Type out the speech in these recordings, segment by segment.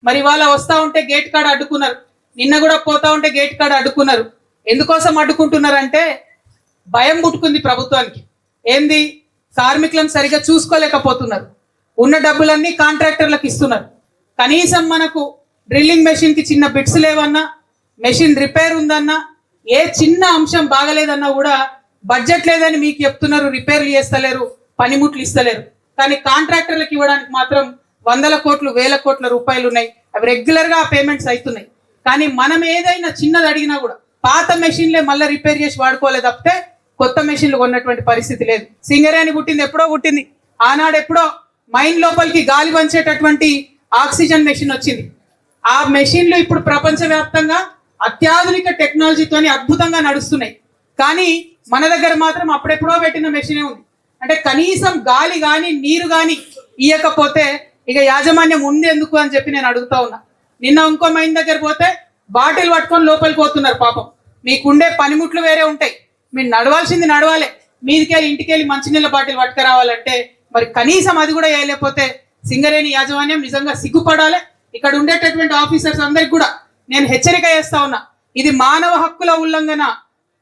మరి వాళ్ళ వస్తా ఉంటే గేట్ కాడ అడ్డుకున్నారు, నిన్న కూడా పోతా ఉంటే గేట్ కాడ అడ్డుకున్నారు. ఎందుకోసం అడ్డుకుంటున్నారంటే భయం పుట్టుకుంది ప్రభుత్వానికి. ఏంది, కార్మికులను సరిగా చూసుకోలేకపోతున్నారు, ఉన్న డబ్బులన్నీ కాంట్రాక్టర్లకు ఇస్తున్నారు. కనీసం మనకు డ్రిల్లింగ్ మెషిన్కి చిన్న బిట్స్ లేవన్నా, మెషిన్ రిపేర్ ఉందన్నా, ఏ చిన్న అంశం బాగలేదన్నా కూడా బడ్జెట్ లేదని మీకు చెప్తున్నారు, రిపేర్లు చేస్తలేరు, పనిముట్లు ఇస్తలేరు. కానీ కాంట్రాక్టర్లకు ఇవ్వడానికి మాత్రం వందల కోట్లు వేల కోట్ల రూపాయలు ఉన్నాయి. అవి రెగ్యులర్గా ఆ పేమెంట్స్ అవుతున్నాయి. కానీ మనం ఏదైనా చిన్నది అడిగినా కూడా పాత మెషిన్లే మళ్ళీ రిపేర్ చేసి వాడుకోలేదు తప్పితే కొత్త మెషిన్లు కొన్నటువంటి పరిస్థితి లేదు. సింగరేణి పుట్టింది ఎప్పుడో పుట్టింది, ఆనాడు ఎప్పుడో మైన్ లోపలికి గాలి పంచేటటువంటి ఆక్సిజన్ మెషిన్ వచ్చింది. ఆ మెషిన్లు ఇప్పుడు ప్రపంచవ్యాప్తంగా అత్యాధునిక టెక్నాలజీతోని అద్భుతంగా నడుస్తున్నాయి. కానీ మన దగ్గర మాత్రం అప్పుడెప్పుడో పెట్టిన మెషినే ఉంది. అంటే కనీసం గాలి కానీ నీరు కానీ ఇయ్యకపోతే ఇక యాజమాన్యం ఉంది ఎందుకు అని చెప్పి నేను అడుగుతా ఉన్నా. నిన్న ఇంకో మైన్ దగ్గర పోతే బాటిల్ పట్టుకొని లోపలికి పోతున్నారు. పాపం మీకుండే పనిముట్లు వేరే ఉంటాయి, మీరు నడవాల్సింది నడవాలి, మీదికెళ్ళి ఇంటికెళ్ళి మంచినీళ్ళ బాటిల్ పట్టుకురావాలంటే మరి కనీసం అది కూడా వేయలేకపోతే సింగరేణి యాజమాన్యం నిజంగా సిగ్గుపడాలి. ఇక్కడ ఉండేటటువంటి ఆఫీసర్స్ అందరికి కూడా నేను హెచ్చరిక చేస్తా ఉన్నా, ఇది మానవ హక్కుల ఉల్లంఘన,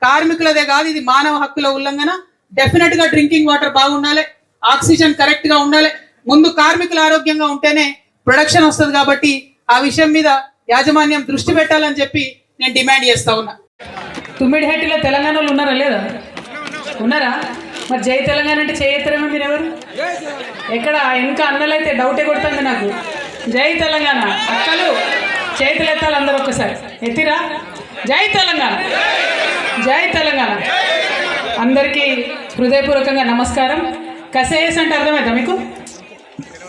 కార్మికులదే కాదు, ఇది మానవ హక్కుల ఉల్లంఘన. డెఫినెట్ గా డ్రింకింగ్ వాటర్ బాగుండాలి, ఆక్సిజన్ కరెక్ట్ గా ఉండాలి. ముందు కార్మికులు ఆరోగ్యంగా ఉంటేనే ప్రొడక్షన్ వస్తుంది. కాబట్టి ఆ విషయం మీద యాజమాన్యం దృష్టి పెట్టాలని చెప్పి నేను డిమాండ్ చేస్తా ఉన్నా. తుమ్మిడిహట్టిలో తెలంగాణ వాళ్ళు ఉన్నారా లేదా? ఉన్నారా? మరి జై తెలంగాణ అంటే చేయెత్తరేమో మీరు ఎవరు? ఎక్కడ ఇంకా అన్నలైతే డౌటే కొడుతుంది నాకు. జై తెలంగాణ అక్కలు చేతులు ఎత్తాలి అందరూ ఒక్కసారి, ఎత్తిరా. జై తెలంగాణ, జై తెలంగాణ. అందరికీ హృదయపూర్వకంగా నమస్కారం. కసేస్ అంటే అర్థమవుతా మీకు?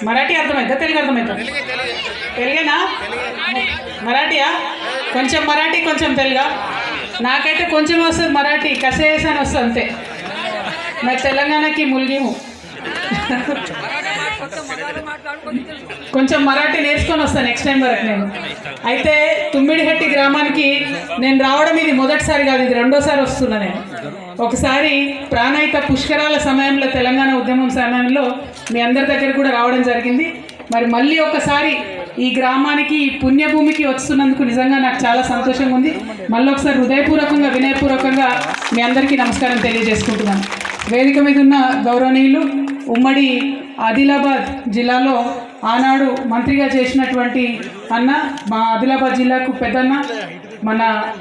మరాఠీ అర్థమవుతా, తెలుగు అర్థమవుతా? తెలుగేనా? మరాఠీయా? కొంచెం మరాఠీ కొంచెం తెలుగా. నాకైతే కొంచెం వస్తుంది మరాఠీ, కసేస్ అని వస్తుంది అంతే. మరి తెలంగాణకి ముల్గిము కొంచెం మరాఠీ నేర్చుకొని వస్తాను నెక్స్ట్ టైం వరకు నేను. అయితే తుమ్మిడిహట్టి గ్రామానికి నేను రావడం ఇది మొదటిసారి కాదు, ఇది రెండోసారి వస్తున్నా నేను. ఒకసారి ప్రాణహిత పుష్కరాల సమయంలో, తెలంగాణ ఉద్యమం సమయంలో మీ అందరి దగ్గర కూడా రావడం జరిగింది. మరి మళ్ళీ ఒకసారి ఈ గ్రామానికి, ఈ పుణ్యభూమికి వస్తున్నందుకు నిజంగా నాకు చాలా సంతోషంగా ఉంది. మళ్ళీ ఒకసారి హృదయపూర్వకంగా వినయపూర్వకంగా మీ అందరికీ నమస్కారం తెలియజేసుకుంటున్నాను. వేదిక మీద ఉన్న గౌరవనీయులు, ఉమ్మడి ఆదిలాబాద్ జిల్లాలో ఆనాడు మంత్రిగా చేసినటువంటి అన్న, మా ఆదిలాబాద్ జిల్లాకు పెద్దన్న మన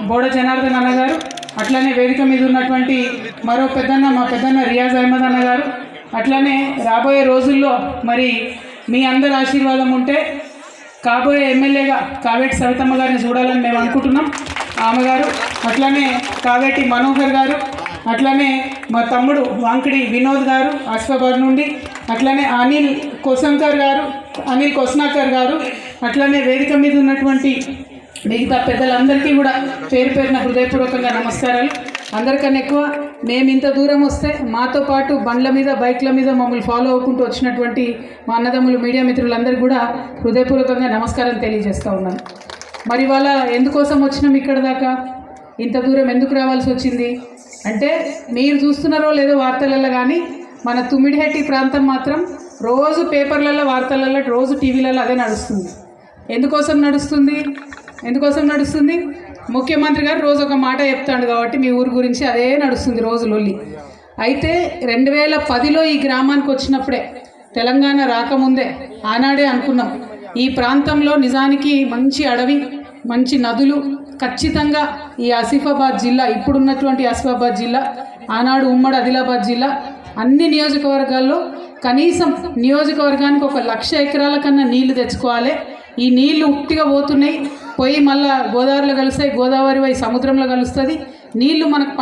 బోడ జనార్దన్ అన్న గారు, అట్లనే వేదిక మీద ఉన్నటువంటి మరో పెద్దన్న, మా పెద్దన్న రియాజ్ అహ్మద్ అన్న గారు, అట్లనే రాబోయే రోజుల్లో మరి మీ అందరి ఆశీర్వాదం ఉంటే కాబోయే ఎమ్మెల్యేగా కావేటి సవితమ్మ గారిని చూడాలని మేము అనుకుంటున్నాం. ఆమె గారు, అట్లనే కావేటి మనోహర్ గారు, అట్లనే మా తమ్ముడు వాంకిడి వినోద్ గారు ఆసిఫాబాద్ నుండి, అట్లనే అనిల్ కొస్నాకర్ గారు, అట్లనే వేదిక మీద ఉన్నటువంటి మిగతా పెద్దలందరికీ కూడా పేరు పేరున హృదయపూర్వకంగా నమస్కారాలు. అందరికన్నా ఎక్కువ మేము ఇంత దూరం వస్తే మాతో పాటు బండ్ల మీద, బైక్ల మీద మమ్మల్ని ఫాలో అవ్వకుంటూ వచ్చినటువంటి మా అన్నదమ్ములు, మీడియా మిత్రులందరికీ కూడా హృదయపూర్వకంగా నమస్కారం తెలియజేస్తూ ఉన్నాను. మరి వాళ్ళ ఎందుకోసం వచ్చినాం ఇక్కడ దాకా, ఇంత దూరం ఎందుకు రావాల్సి వచ్చింది అంటే, మీరు చూస్తున్నారో లేదో వార్తలలో, కానీ మన తుమ్మిడిహట్టి ప్రాంతం మాత్రం రోజు పేపర్లలో, వార్తలలో, రోజు టీవీలలో అదే నడుస్తుంది. ఎందుకోసం నడుస్తుంది? ముఖ్యమంత్రి గారు రోజు ఒక మాట చెప్తాడు కాబట్టి మీ ఊరు గురించి అదే నడుస్తుంది రోజు లొల్లి. అయితే 2010లో ఈ గ్రామానికి వచ్చినప్పుడే, తెలంగాణ రాకముందే ఆనాడే అనుకున్నాం, ఈ ప్రాంతంలో నిజానికి మంచి అడవి, మంచి నదులు, ఖచ్చితంగా ఈ ఆసిఫాబాద్ జిల్లా, ఇప్పుడున్నటువంటి ఆసిఫాబాద్ జిల్లా, ఆనాడు ఉమ్మడి ఆదిలాబాద్ జిల్లా, అన్ని నియోజకవర్గాల్లో కనీసం నియోజకవర్గానికి 1,00,000 ఎకరాల కన్నా నీళ్లు తెచ్చుకోవాలి. ఈ నీళ్లు ఉట్టిగా పోతున్నాయి, పోయి మళ్ళీ గోదావరిలో కలుస్తాయి, గోదావరి పోయి సముద్రంలో కలుస్తుంది. నీళ్లు మనకు